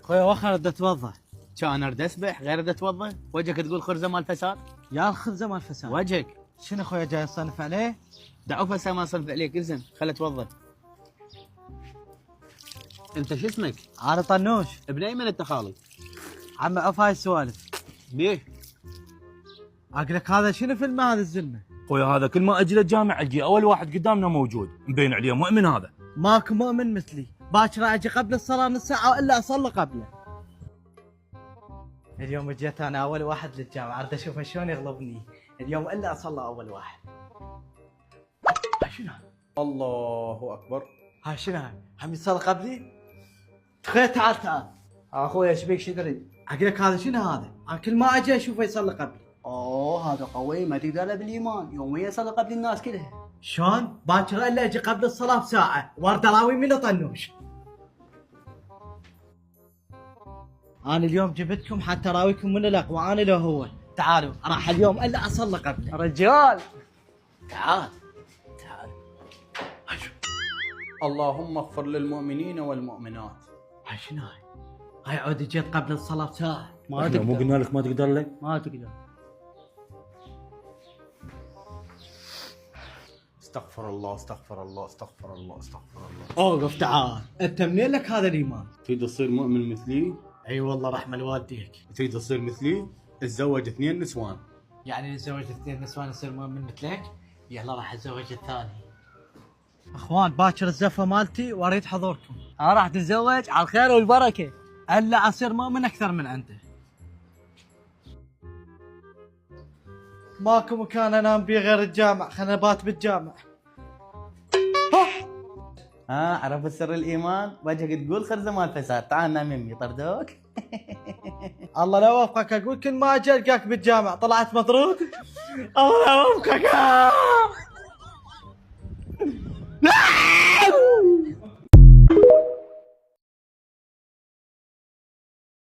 خويا وخر بدي اتوضا. كان ارد اسبح غير ارد اتوضا، وجهك تقول خرزه مال فساد. يا الخبزه مال فساد. وجهك شنو خويا جاي تصنف عليه؟ دعوه هسه ما صرف عليك، الزم خل اتوضا. انت شو اسمك؟ انا طنوش. ابن ايمن انت خالي؟ عم عف هاي السوالف. ليه؟ اقول لك هذا شنو فيلم هذا الزلمه؟ خويا هذا كل ما اجي للجامع اجي اول واحد قدامنا موجود، مبين عليه مؤمن هذا. ماكو مؤمن مثلي، باكر اجي قبل الصلاه نص ساعه والا اصلي قبله. اليوم جيت انا اول واحد للجامعه، اريد اشوفه شلون يغلبني اليوم الا اصلي اول واحد. هاي شنو هاي؟ الله اكبر. هاي شنو هاي؟ هم يصلي قبلي؟ تخيل تعال تعال. اخويا ايش بيك شو تريد؟ اقول لك هذا شنو هذا؟ انا كل ما اجي اشوفه يصلي قبلي. هذا قوي ما تقدر له بالايمان، يوميا يصلي قبل الناس كلها. شلون؟ باكر الا اجي قبل الصلاه بساعه، وارد اراوي من طنوش. انا اليوم جبتكم حتى اراويكم من الاقوى، انا لو هو. تعالوا راح اليوم الا اصلي قبله. رجال تعال تعال. اللهم اغفر للمؤمنين والمؤمنات. هاي شنو هاي؟ هاي عود جيت قبل الصلاه بساعه. ما احنا مو تقدر قلنا لك ما تقدر لك؟ ما تقدر. استغفر الله استغفر الله استغفر الله استغفر الله. اوقف تعال، انت منين لك هذا الايمان؟ تريد تصير مؤمن مثلي؟ اي والله رحمه لوالديك. تريد تصير مثلي؟ اتزوج 2 نسوان. يعني نتزوج 2 نسوان يصير مؤمن مثلك؟ يلا راح اتزوج الثاني. اخوان باكر الزفه مالتي واريد حضوركم. انا راح تتزوج على الخير والبركه. الا اصير مؤمن اكثر من عنده. ماكو مكان انام بيه غير الجامع، خلنا نبات بالجامع. عرفت سر الايمان؟ وجهك تقول خرزه مال فساد، تعال نام يمي طردوك. الله لا يوفقك، اقول كل ما اجي القاك بالجامع طلعت مطرود. الله لا يوفقك.